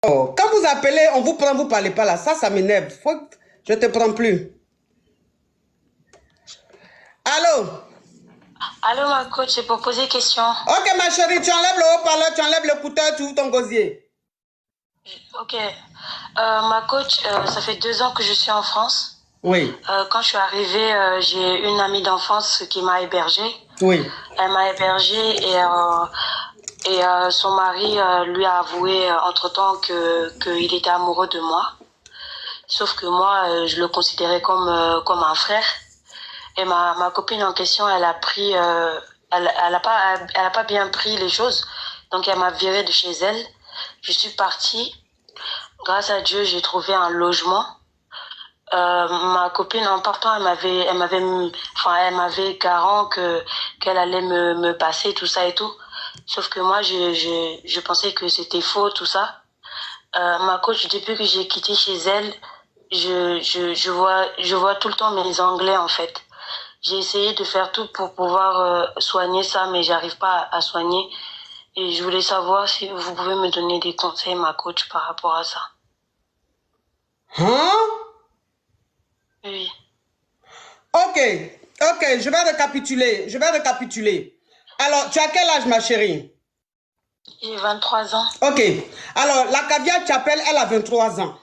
Oh, quand vous appelez, on vous prend, vous parlez pas là. Ça m'énerve. Je te prends plus. Allô? Allô, ma coach, c'est pour poser question. Ok, ma chérie, tu enlèves le haut-parleur, tu enlèves l'écouteur, tu ouvres ton gosier. Ok. Ma coach, ça fait 2 ans que je suis en France. Oui. Quand je suis arrivée, j'ai une amie d'enfance qui m'a hébergée. Oui. Elle m'a hébergée et son mari lui a avoué entre-temps qu'il était amoureux de moi. Sauf que moi, je le considérais comme un frère. Et ma copine en question, elle a pris, elle a pas bien pris les choses. Donc elle m'a virée de chez elle. Je suis partie. Grâce à Dieu, j'ai trouvé un logement. Ma copine en partant, elle m'avait garant qu'elle allait me passer tout ça et tout. Sauf que moi, je pensais que c'était faux tout ça. Ma coach, depuis que j'ai quitté chez elle, je vois tout le temps mes anglais en fait. J'ai essayé de faire tout pour pouvoir soigner ça, mais j'arrive pas à soigner. Et je voulais savoir si vous pouvez me donner des conseils, ma coach, par rapport à ça. Hein? Oui. Ok, je vais récapituler. Alors, tu as quel âge, ma chérie? J'ai 23 ans. Ok, alors, la Kavia Chapelle, elle a 23 ans.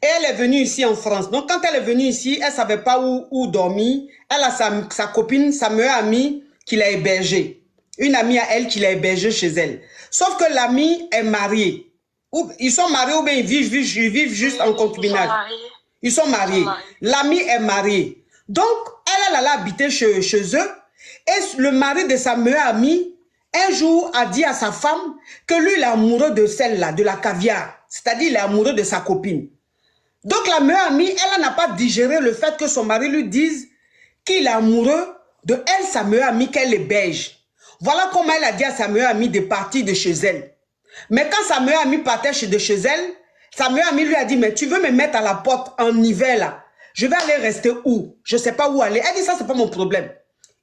Et elle est venue ici en France. Donc, quand elle est venue ici, elle ne savait pas où dormir. Elle a sa copine, sa meilleure amie, qui l'a hébergée. Une amie à elle qui l'a hébergée chez elle. Sauf que l'amie est mariée. Ils sont mariés ou bien ils vivent juste en concubinage. Ils sont mariés. L'amie est mariée. Donc, elle allait habiter chez eux. Et le mari de sa meilleure amie, un jour, a dit à sa femme que lui, il est amoureux de celle-là, de la caviar. C'est-à-dire, il est amoureux de sa copine. Donc, la meilleure amie, elle n'a pas digéré le fait que son mari lui dise qu'il est amoureux de elle, sa meilleure amie, qu'elle héberge. Voilà comment elle a dit à sa meilleure amie de partir de chez elle. Mais quand sa meilleure amie partait de chez elle, sa meilleure amie lui a dit, mais tu veux me mettre à la porte en hiver là? Je vais aller rester où? Je ne sais pas où aller. Elle dit, ça, c'est pas mon problème.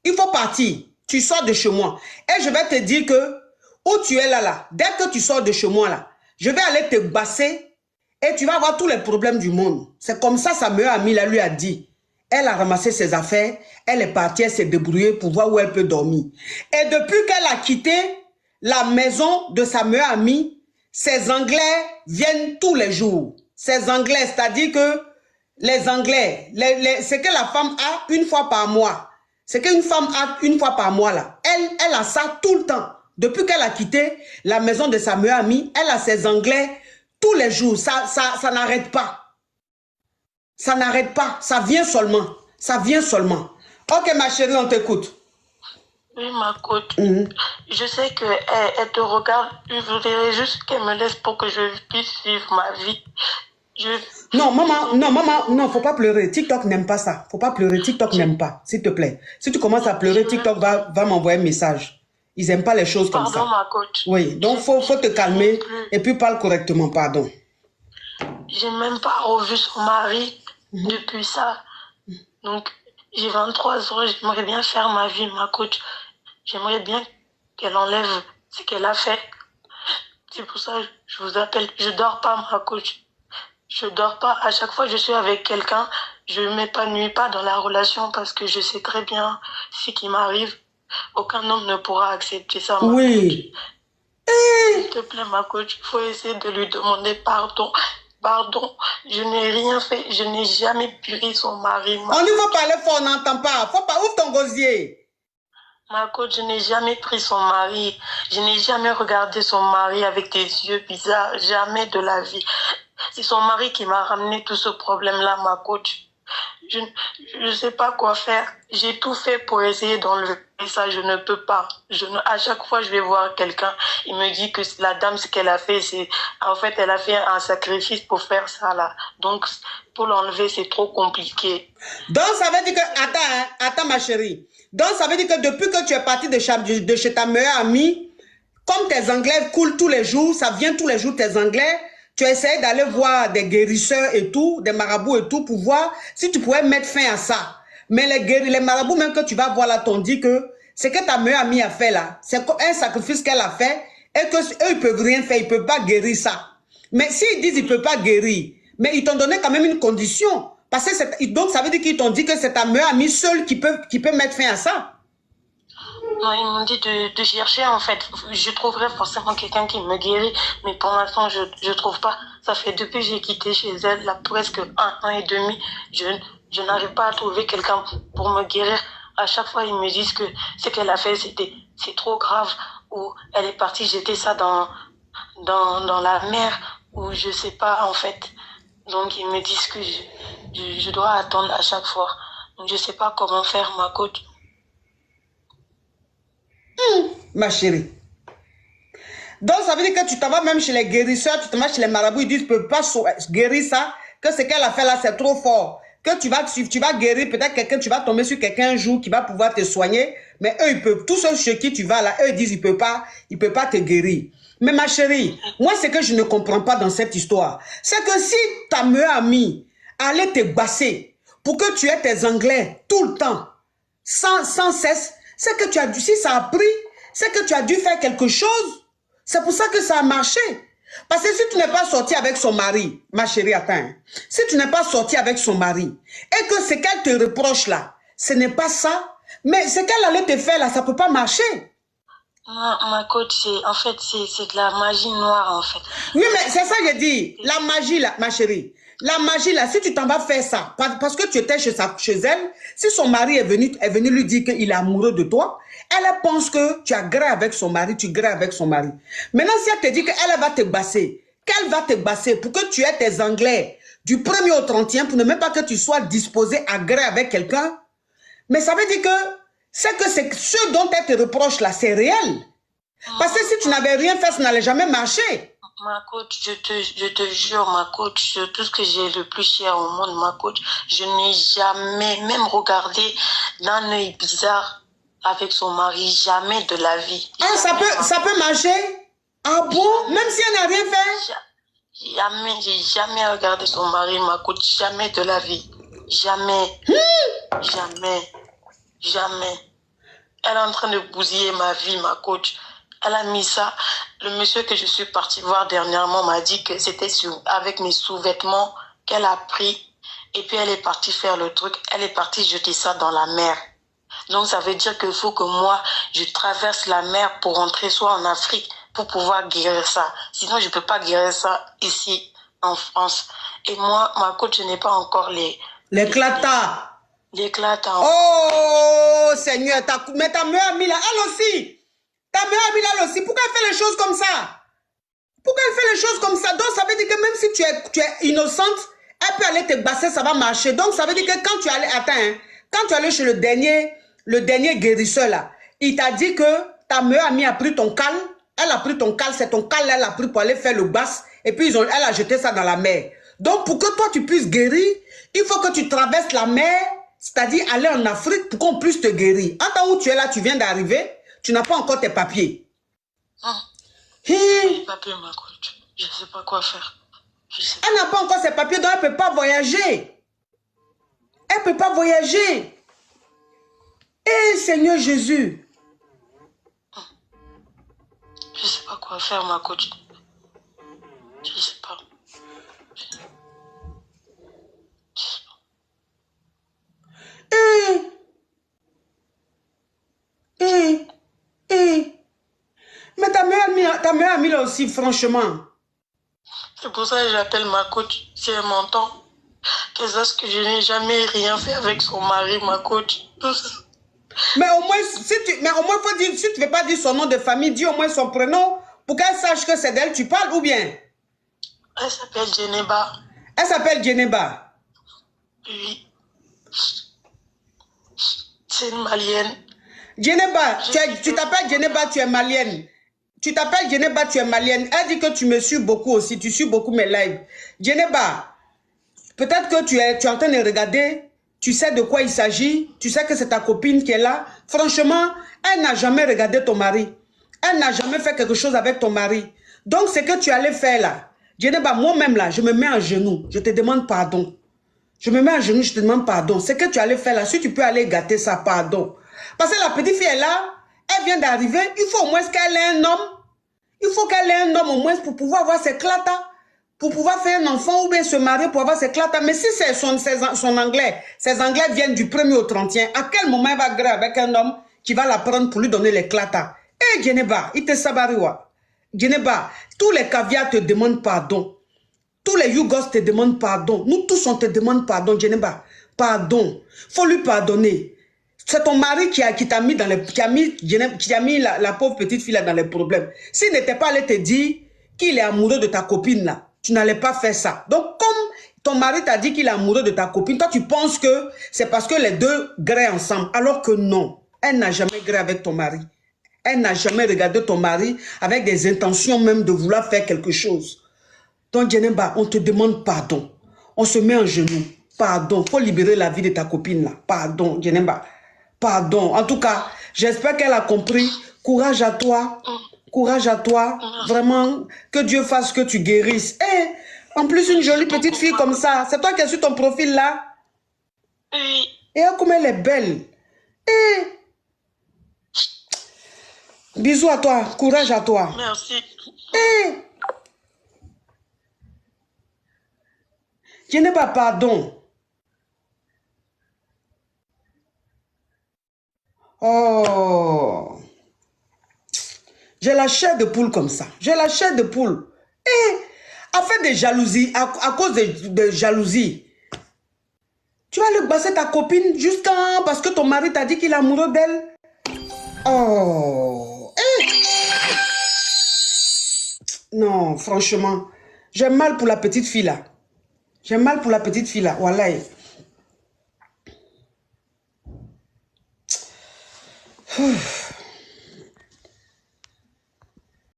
Il faut partir. Tu sors de chez moi. Et je vais te dire que, où tu es là, dès que tu sors de chez moi là, je vais aller te basser et tu vas avoir tous les problèmes du monde. C'est comme ça sa meilleure amie là, lui a dit. Elle a ramassé ses affaires, elle est partie, elle s'est débrouillée pour voir où elle peut dormir. Et depuis qu'elle a quitté la maison de sa meilleure amie, ces Anglais viennent tous les jours. Ces Anglais, c'est-à-dire que les Anglais, c'est que la femme a une fois par mois. C'est qu'une femme a une fois par mois là. Elle a ça tout le temps. Depuis qu'elle a quitté la maison de sa meilleure amie, elle a ses Anglais tous les jours. Ça n'arrête pas. Ça n'arrête pas. Ça vient seulement. Ça vient seulement. Ok, ma chérie, on t'écoute. Oui, ma coach. Je sais qu'elle te regarde. Je voudrais juste qu'elle me laisse pour que je puisse suivre ma vie. Non, maman, faut pas pleurer. TikTok n'aime pas ça. Faut pas pleurer. TikTok n'aime pas, s'il te plaît. Si tu commences à pleurer, TikTok va m'envoyer un message. Ils n'aiment pas les choses comme ça. Pardon, ma coach. Oui, donc faut te calmer et puis parle correctement, pardon. J'ai même pas revu son mari depuis ça. Donc, j'ai 23 ans, j'aimerais bien faire ma vie, ma coach. J'aimerais bien qu'elle enlève ce qu'elle a fait. C'est pour ça que je vous appelle. Je dors pas, ma coach. Je dors pas. À chaque fois que je suis avec quelqu'un, je ne m'épanouis pas dans la relation parce que je sais très bien ce qui m'arrive. Aucun homme ne pourra accepter ça, ma oui. coach. S'il te plaît, ma coach, il faut essayer de lui demander pardon. Pardon, je n'ai rien fait. Je n'ai jamais puré son mari. On lui va parler fort, on n'entend pas. Faut pas, ouvre ton gosier. Ma coach, je n'ai jamais pris son mari. Je n'ai jamais regardé son mari avec des yeux bizarres. Jamais de la vie. C'est son mari qui m'a ramené tout ce problème-là, ma coach. Je ne sais pas quoi faire. J'ai tout fait pour essayer d'enlever ça. Je ne peux pas. À chaque fois, je vais voir quelqu'un. Il me dit que la dame, ce qu'elle a fait, c'est... En fait, elle a fait un sacrifice pour faire ça, là. Donc, pour l'enlever, c'est trop compliqué. Donc, ça veut dire que... Attends, ma chérie. Donc, ça veut dire que depuis que tu es partie de chez ta meilleure amie, comme tes Anglais coulent tous les jours, ça vient tous les jours, tes Anglais... Tu as essayé d'aller voir des guérisseurs et tout, des marabouts et tout, pour voir si tu pouvais mettre fin à ça. Mais les marabouts même que tu vas voir là t'ont dit que ce que ta meilleure amie a fait là, c'est un sacrifice qu'elle a fait et qu'eux, ils ne peuvent rien faire, ils ne peuvent pas guérir ça. Mais s'ils disent qu'ils ne peuvent pas guérir, mais ils t'ont donné quand même une condition. Parce que donc ça veut dire qu'ils t'ont dit que c'est ta meilleure amie seule qui peut mettre fin à ça. Non, ils m'ont dit de chercher, en fait. Je trouverai forcément quelqu'un qui me guérit, mais pour l'instant, je ne trouve pas. Ça fait depuis que j'ai quitté chez elle, là, presque 1 an et demi, je n'arrive pas à trouver quelqu'un pour me guérir. À chaque fois, ils me disent que ce qu'elle a fait, c'est trop grave, ou elle est partie jeter ça dans la mer, ou je sais pas, en fait. Donc, ils me disent que je dois attendre à chaque fois. Donc, je sais pas comment faire, ma coach. Ma chérie. Donc, ça veut dire que tu t'en vas même chez les guérisseurs, tu te vas chez les marabouts, ils disent ne peuvent pas guérir ça, que ce qu'elle a fait là, c'est trop fort. Que tu vas guérir, peut-être quelqu'un, tu vas tomber sur quelqu'un un jour qui va pouvoir te soigner, mais eux, ils peuvent, tous ceux chez qui tu vas là, eux, ils disent ils peuvent pas te guérir. Mais ma chérie, moi, ce que je ne comprends pas dans cette histoire, c'est que si ta meilleure amie allait te basser pour que tu aies tes anglais tout le temps, sans cesse, c'est que tu as dû, si ça a pris, c'est que tu as dû faire quelque chose. C'est pour ça que ça a marché. Parce que si tu n'es pas sorti avec son mari, ma chérie, attends, si tu n'es pas sorti avec son mari, et que ce qu'elle te reproche là, ce n'est pas ça, mais ce qu'elle allait te faire là, ça ne peut pas marcher. Ma coach, en fait, c'est de la magie noire, en fait. Oui, mais c'est ça que je dis. La magie, là, ma chérie. La magie, là, si tu t'en vas faire ça, parce que tu étais chez elle, si son mari est venu lui dire qu'il est amoureux de toi, elle pense que tu as gré avec son mari, tu gré avec son mari. Maintenant, si elle te dit qu'elle va te basser, qu'elle va te basser pour que tu aies tes anglais du 1er au 31, pour ne même pas que tu sois disposé à gré avec quelqu'un, mais ça veut dire que c'est ce dont elle te reproche là, c'est réel. Parce que si tu n'avais rien fait, ça n'allait jamais marcher. Ma coach, je te jure, ma coach, tout ce que j'ai le plus cher au monde, ma coach, je n'ai jamais même regardé d'un œil bizarre avec son mari, jamais de la vie. Ah, ça peut marcher? Ah bon? Jamais, même si elle n'a rien fait? Jamais, j'ai jamais regardé son mari, ma coach, jamais de la vie. Jamais. Jamais. Jamais. Elle est en train de bousiller ma vie, ma coach. Elle a mis ça. Le monsieur que je suis partie voir dernièrement m'a dit que c'était avec mes sous-vêtements qu'elle a pris. Et puis elle est partie faire le truc. Elle est partie jeter ça dans la mer. Donc ça veut dire qu'il faut que moi, je traverse la mer pour rentrer soit en Afrique pour pouvoir guérir ça. Sinon, je ne peux pas guérir ça ici en France. Et moi, ma coach, je n'ai pas encore l'éclata. L'éclata. Oh Seigneur, mais ta meilleure amie là, elle aussi. Ta meilleure amie là, elle aussi. Pourquoi elle fait les choses comme ça? Pourquoi elle fait les choses comme ça? Donc ça veut dire que même si tu es innocente, elle peut aller te basser, ça va marcher. Donc ça veut dire que quand tu allais, attends, quand tu allais chez le dernier guérisseur là, il t'a dit que ta meilleure amie a pris ton cal, elle a pris ton cal, c'est ton cal, elle a pris pour aller faire le basse, et puis elle a jeté ça dans la mer. Donc pour que toi tu puisses guérir, il faut que tu traverses la mer, c'est-à-dire aller en Afrique pour qu'on puisse te guérir. En temps où tu es là, tu viens d'arriver, tu n'as pas encore tes papiers. Les papiers, ma coach. Je ne sais pas quoi faire. Elle n'a pas encore ses papiers, donc elle ne peut pas voyager. Elle ne peut pas voyager. Eh Seigneur Jésus. Je ne sais pas quoi faire, ma coach. Je ne sais pas. Mais ta meilleure amie là aussi, franchement. C'est pour ça que j'appelle ma coach, si elle m'entend. Qu'elle sache que je n'ai jamais rien fait avec son mari, ma coach. Mais au moins, faut dire, si tu ne veux pas dire son nom de famille, dis au moins son prénom pour qu'elle sache que c'est d'elle tu parles ou bien? Elle s'appelle Djeneba. Elle s'appelle Djeneba? Oui. C'est une malienne. Djeneba, tu t'appelles Djeneba, tu es malienne. Tu t'appelles Djeneba, tu es malienne. Elle dit que tu me suis beaucoup aussi, tu suis beaucoup mes lives. Djeneba, peut-être que tu es en train de regarder, tu sais de quoi il s'agit, tu sais que c'est ta copine qui est là. Franchement, elle n'a jamais regardé ton mari. Elle n'a jamais fait quelque chose avec ton mari. Donc, ce que tu allais faire là, Djeneba, moi-même là, je me mets à genoux, je te demande pardon. Je me mets à genoux, je te demande pardon. Ce que tu allais faire là, si tu peux aller gâter ça, pardon. Parce que la petite fille est là, elle vient d'arriver, il faut au moins qu'elle ait un homme. Il faut qu'elle ait un homme au moins pour pouvoir avoir ses clatas. pour pouvoir faire un enfant ou bien se marier pour avoir ses clatas. Mais si c'est son anglais, ses anglais viennent du 1er au 31, à quel moment il va gré avec un homme qui va la prendre pour lui donner les clatas? Eh, Djeneba, il te sabariwa. Djeneba, tous les caviars te demandent pardon. Tous les Yougos te demandent pardon. Nous tous, on te demande pardon, Djeneba. Pardon. Faut lui pardonner. C'est ton mari qui t'a mis dans les... qui a mis la pauvre petite fille là dans les problèmes. S'il n'était pas allé te dire qu'il est amoureux de ta copine là, tu n'allais pas faire ça. Donc, comme ton mari t'a dit qu'il est amoureux de ta copine, toi, tu penses que c'est parce que les deux gréent ensemble. Alors que non. Elle n'a jamais gré avec ton mari. Elle n'a jamais regardé ton mari avec des intentions même de vouloir faire quelque chose. Donc, Djeneba, on te demande pardon. On se met en genoux. Pardon. Il faut libérer la vie de ta copine là. Pardon, Djeneba. Pardon. En tout cas, j'espère qu'elle a compris. Courage à toi. Courage à toi. Vraiment, que Dieu fasse que tu guérisses. Eh, en plus, une jolie petite fille comme ça. C'est toi qui as su ton profil là? Oui. Et comme elle est belle. Eh. Bisous à toi. Courage à toi. Merci. Eh. Je n'ai pas pardon. Oh. J'ai la chair de poule comme ça. J'ai la chair de poule. Et à faire des jalousies, à cause de jalousie, tu vas le passer ta copine juste parce que ton mari t'a dit qu'il est amoureux d'elle. Oh. Eh. Non, franchement, j'ai mal pour la petite fille là. J'ai mal pour la petite fille là. Wallahi. Ouf.